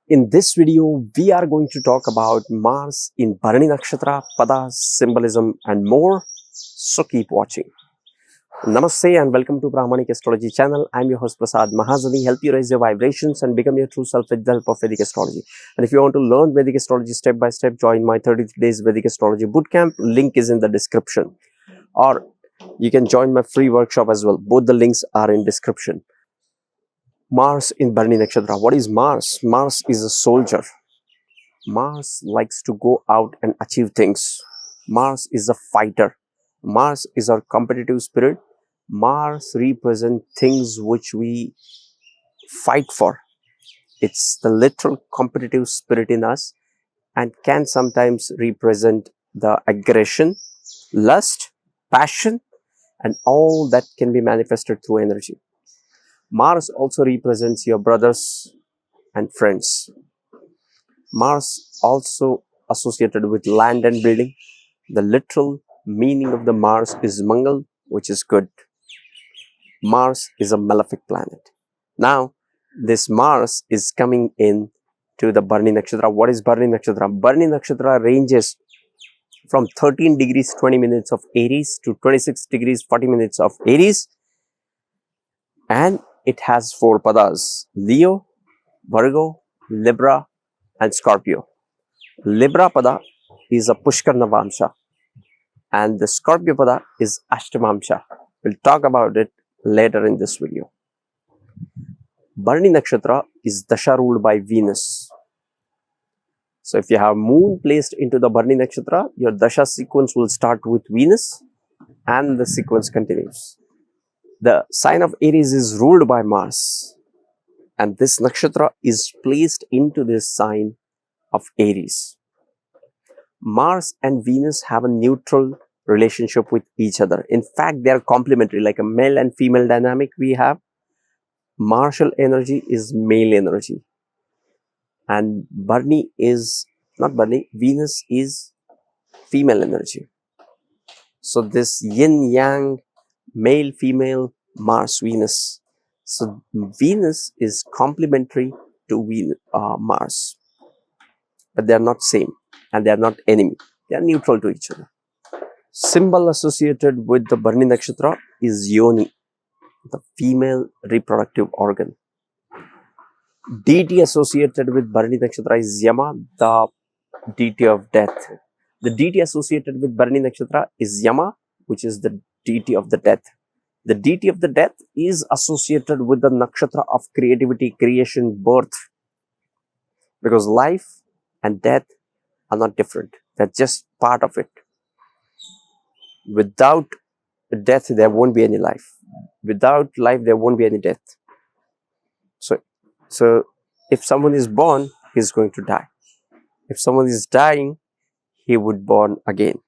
In this video, we are going to talk about Mars in Bharani Nakshatra, Pada, symbolism and more. So keep watching. Namaste and welcome to Pramanik Astrology channel. I'm your host Prasad Mahazani. Help you raise your vibrations and become your true self with the help of Vedic Astrology. And if you want to learn Vedic Astrology step by step, join my 33 days Vedic Astrology Bootcamp. Link is in the description. Or you can join my free workshop as well. Both the links are in description. Mars in Bharani Nakshatra. What is Mars? Mars is a soldier. Mars likes to go out and achieve things. Mars is a fighter. Mars is our competitive spirit. Mars represents things which we fight for. It's the literal competitive spirit in us and can sometimes represent the aggression, lust, passion, and all that can be manifested through energy. Mars also represents your brothers and friends. Mars also associated with land and building. The literal meaning of the Mars is Mangal, which is good. Mars is a malefic planet. Now, this Mars is coming in to the Bharani Nakshatra. What is Bharani Nakshatra? Bharani Nakshatra ranges from 13 degrees 20 minutes of Aries to 26 degrees 40 minutes of Aries. And it has 4 padas: Leo, Virgo, Libra, and Scorpio. Libra pada is a Pushkar Navamsha and the Scorpio pada is Ashtamamsha. We'll talk about it later in this video. Bharani Nakshatra is Dasha ruled by Venus. So if you have moon placed into the Bharani Nakshatra, your Dasha sequence will start with Venus and the sequence continues. The sign of Aries is ruled by Mars and this nakshatra is placed into this sign of Aries. Mars and Venus have a neutral relationship with each other. In fact, they are complementary, like a male and female dynamic we have. Martial energy is male energy and Venus is female energy. So this yin yang, male female, Mars Venus. So Venus is complementary to Mars, but they are not same and they are not enemy. They are neutral to each other. Symbol associated with the Bharani Nakshatra is Yoni, the female reproductive organ. Deity associated with Bharani Nakshatra is Yama, the deity of death. The deity associated with Bharani Nakshatra is Yama, which is the deity of the death. The deity of the death is associated with the nakshatra of creativity, creation, birth. Because life and death are not different. They're just part of it. Without death, there won't be any life. Without life, there won't be any death. So if someone is born, he's going to die. If someone is dying, he would born again.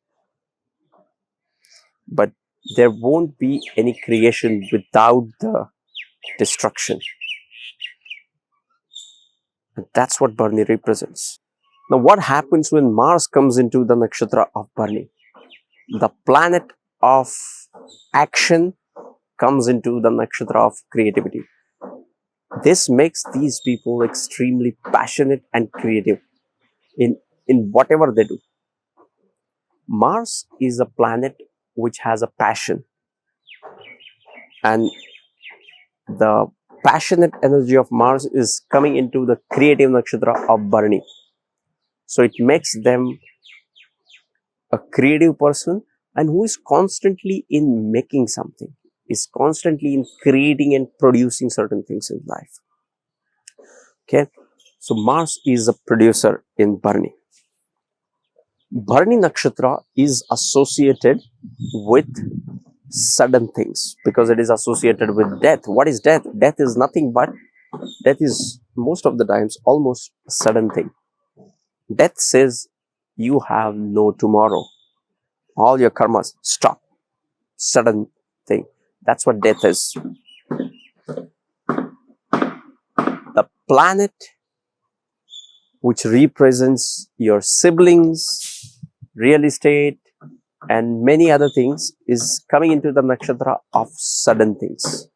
But there won't be any creation without the destruction. And that's what Bharani represents. Now, what happens when Mars comes into the nakshatra of Bharani? The planet of action comes into the nakshatra of creativity. This makes these people extremely passionate and creative in whatever they do. Mars is a planet which has a passion, and the passionate energy of Mars is coming into the creative nakshatra of Bharani. So it makes them a creative person and who is constantly in making something, is constantly in creating and producing certain things in life. Okay, so Mars is a producer in Bharani. Bharani Nakshatra is associated with sudden things because it is associated with death. What is death? Death is nothing but, death is most of the times almost a sudden thing. Death says you have no tomorrow. All your karmas stop. Sudden thing. That's what death is. The planet which represents your siblings, real estate, and many other things is coming into the nakshatra of sudden things.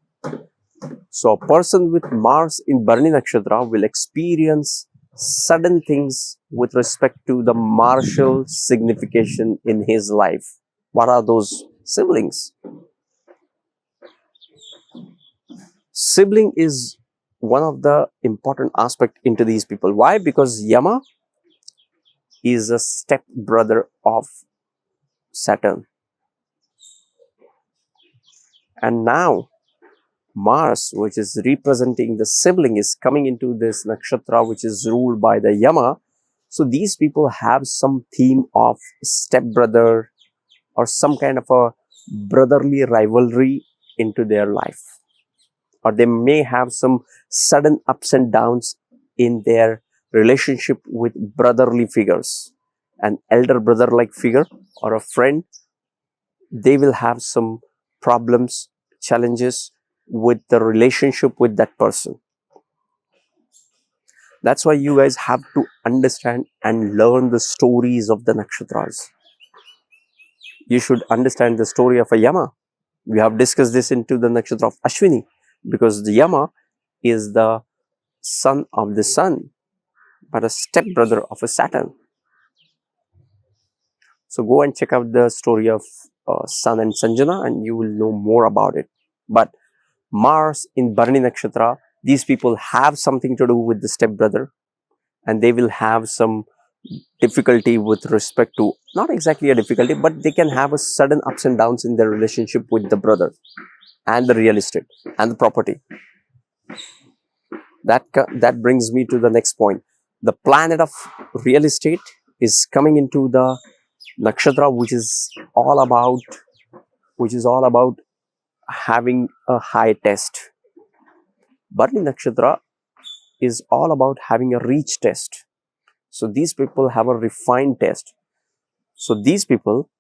So a person with Mars in Bharani Nakshatra will experience sudden things with respect to the martial signification in his life. What are those siblings? Sibling is one of the important aspect into these people. Why? Because Yama is a step brother of Saturn. And now Mars, which is representing the sibling, is coming into this nakshatra which is ruled by the Yama. So these people have some theme of stepbrother or some kind of a brotherly rivalry into their life. Or they may have some sudden ups and downs in their relationship with brotherly figures. An elder brother like figure or a friend, they will have some problems, challenges with the relationship with that person. That's why you guys have to understand and learn the stories of the nakshatras. You should understand the story of a Yama. We have discussed this into the nakshatra of Ashwini, because the Yama is the son of the sun, but a stepbrother of a Saturn. So go and check out the story of Sun and Sanjana and you will know more about it. But Mars in Bharani Nakshatra, these people have something to do with the stepbrother, and they will have some difficulty with respect to, not exactly a difficulty, but they can have a sudden ups and downs in their relationship with the brother and the real estate and the property. That brings me to the next point. The planet of real estate is coming into the nakshatra, which is all about having a high test. Bharani Nakshatra is all about having a reach test. So these people have a refined test. So these people,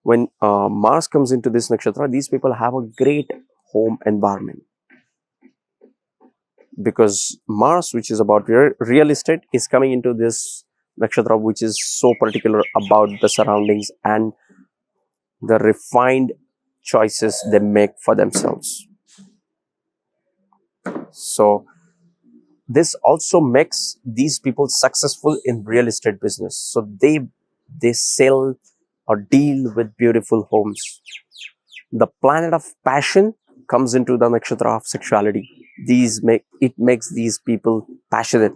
when Mars comes into this nakshatra, these people have a great home environment. Because Mars, which is about real estate, is coming into this nakshatra, which is so particular about the surroundings and the refined choices they make for themselves. So this also makes these people successful in real estate business. So they sell or deal with beautiful homes. The planet of passion comes into the nakshatra of sexuality. It makes these people passionate.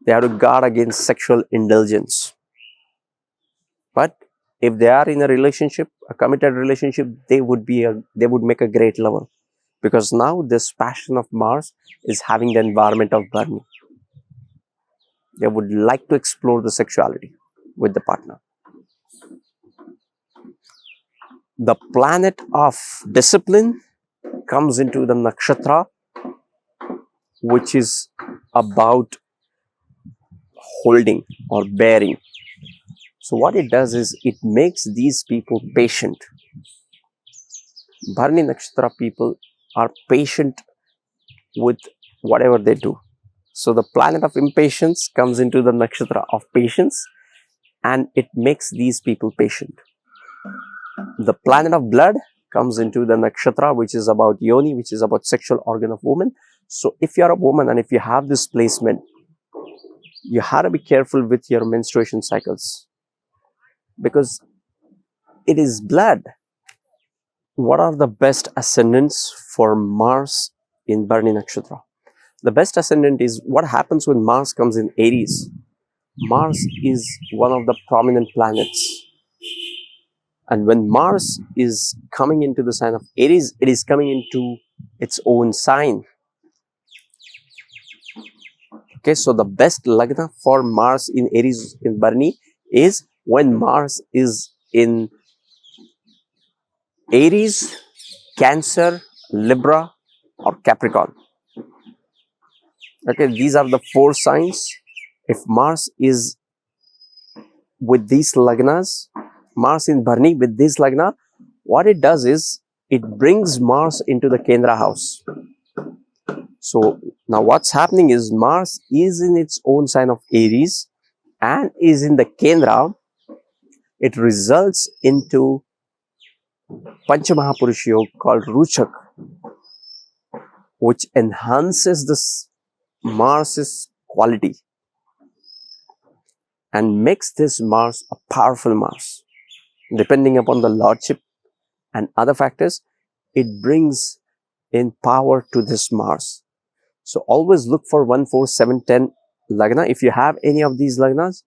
They have to guard against sexual indulgence. But if they are in a relationship, a committed relationship, they would make a great lover. Because now this passion of Mars is having the environment of Bharani. They would like to explore the sexuality with the partner. The planet of discipline comes into the nakshatra, which is about holding or bearing. So what it does is it makes these people patient. Bharani Nakshatra people are patient with whatever they do. So the planet of impatience comes into the nakshatra of patience, and it makes these people patient. The planet of blood comes into the nakshatra, which is about yoni, which is about sexual organ of woman. So if you are a woman and if you have this placement, you have to be careful with your menstruation cycles, because it is blood. What are the best ascendants for Mars in Bharani Nakshatra? The best ascendant is what happens when Mars comes in Aries. Mars is one of the prominent planets. And when Mars is coming into the sign of Aries, it is coming into its own sign. Okay, so the best lagna for Mars in Aries in Bharani is when Mars is in Aries, Cancer, Libra, or Capricorn. Okay, these are the 4 signs. If Mars is with these lagnas, Mars in Bharani with this lagna, what it does is it brings Mars into the Kendra house. So now what's happening is Mars is in its own sign of Aries and is in the Kendra. It results into Panchamahapurush Yoga called Ruchak, which enhances this Mars's quality and makes this Mars a powerful Mars. Depending upon the lordship and other factors, it brings in power to this Mars. So always look for 1, 4, 7, 10 Lagna. If you have any of these Lagnas,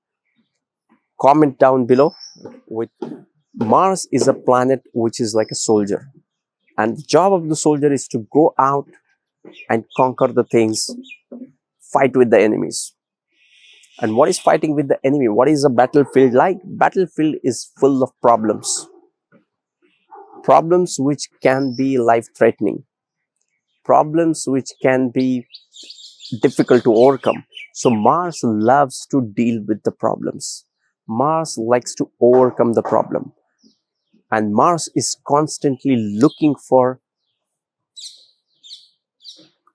comment down below. With Mars is a planet which is like a soldier. And the job of the soldier is to go out and conquer the things, fight with the enemies. And what is fighting with the enemy? What is a battlefield like? Battlefield is full of problems. Problems which can be life-threatening. Problems which can be difficult to overcome. So Mars loves to deal with the problems. Mars likes to overcome the problem. And Mars is constantly looking for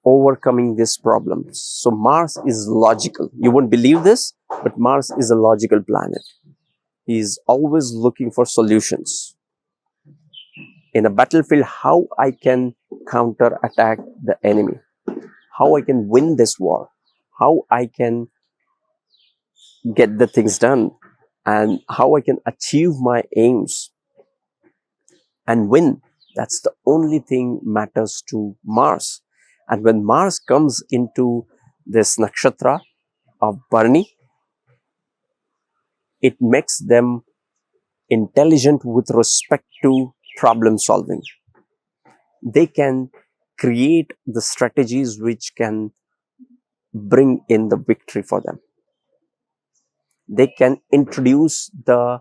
overcoming these problems. So Mars is logical. You won't believe this, but Mars is a logical planet. He is always looking for solutions. In a battlefield, how I can counter-attack the enemy, how I can win this war, how I can get the things done, and how I can achieve my aims and win. That's the only thing matters to Mars. And when Mars comes into this nakshatra of Bharani, it makes them intelligent with respect to problem solving. They can create the strategies which can bring in the victory for them. They can introduce the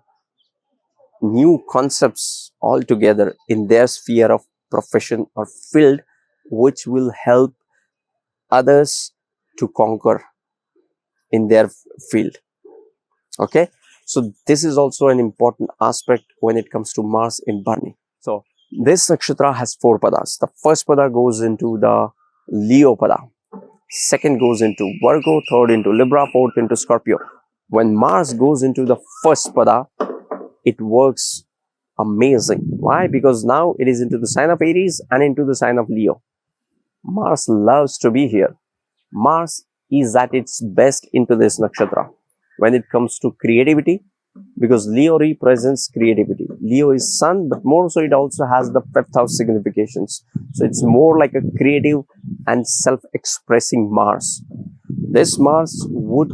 new concepts altogether in their sphere of profession or field, which will help others to conquer in their field. Okay, so this is also an important aspect when it comes to Mars in Bharani. So this nakshatra has 4 padas. The first pada goes into the Leo pada, second goes into Virgo, third into Libra, fourth into Scorpio. When Mars goes into the first pada, it works amazing. Why? Because now it is into the sign of Aries and into the sign of Leo. Mars loves to be here. Mars is at its best into this nakshatra when it comes to creativity, because Leo represents creativity. Leo is sun, but more so it also has the 5th house significations. So it's more like a creative and self-expressing Mars. This Mars would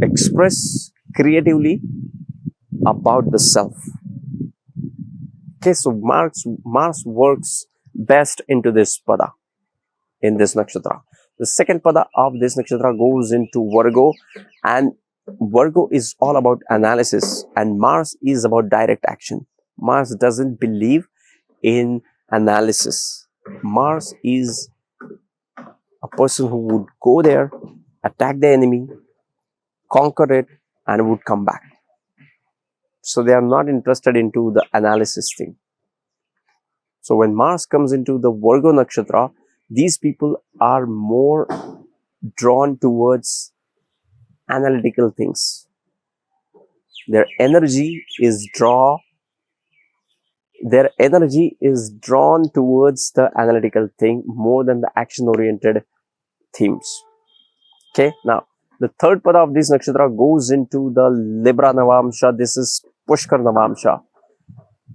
express creatively about the self. Okay, so Mars works best into this pada, in this nakshatra. The second pada of this nakshatra goes into Virgo, and Virgo is all about analysis and Mars is about direct action. Mars doesn't believe in analysis. Mars is a person who would go there, attack the enemy, conquer it, and would come back. So they are not interested into the analysis thing. So when Mars comes into the Virgo nakshatra, these people are more drawn towards analytical things. Their energy is drawn towards the analytical thing more than the action oriented themes. Okay, now the third pada of this nakshatra goes into the Libra Navamsha. This is Pushkar Navamsha.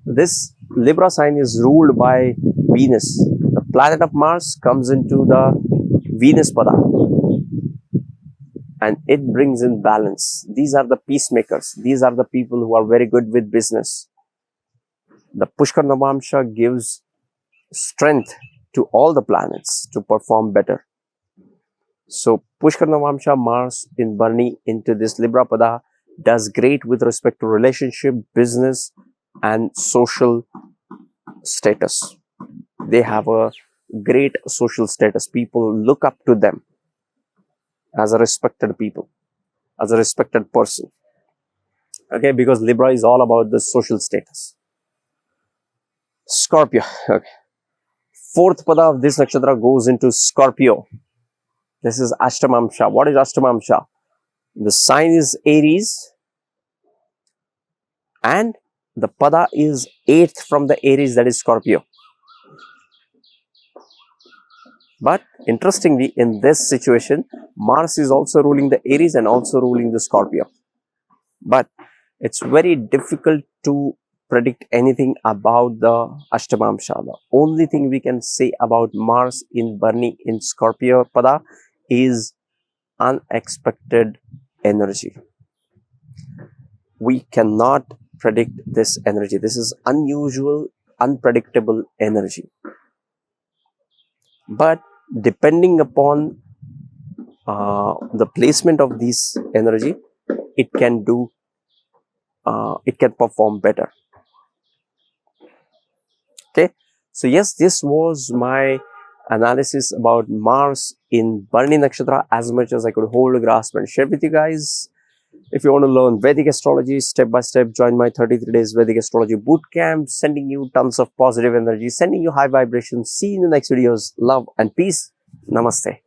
This Libra sign is ruled by Venus. The planet of Mars comes into the Venus pada and it brings in balance. These are the peacemakers. These are the people who are very good with business. The Pushkar Navamsha gives strength to all the planets to perform better. So Pushkar Navamsha Mars in Bharani into this Libra pada does great with respect to relationship, business and social status. They have a great social status. People look up to them as a respected people, as a respected person. Okay, because Libra is all about the social status. Scorpio. Okay. Fourth pada of this nakshatra goes into Scorpio. This is Ashtamamsha. What is Ashtamamsha? The sign is Aries and the pada is 8th from the Aries, that is Scorpio. But interestingly, in this situation, Mars is also ruling the Aries and also ruling the Scorpio. But it's very difficult to predict anything about the Ashtamamsha. The only thing we can say about Mars in Bharani in Scorpio Pada is unexpected energy. We cannot predict this energy. This is unusual, unpredictable energy. But depending upon the placement of this energy, it can perform better. Okay, so yes, this was my analysis about Mars in Bharani Nakshatra, as much as I could hold, grasp and share with you guys. If you want to learn Vedic astrology step by step, join my 33 days Vedic astrology bootcamp, sending you tons of positive energy, sending you high vibrations. See you in the next videos. Love and peace. Namaste.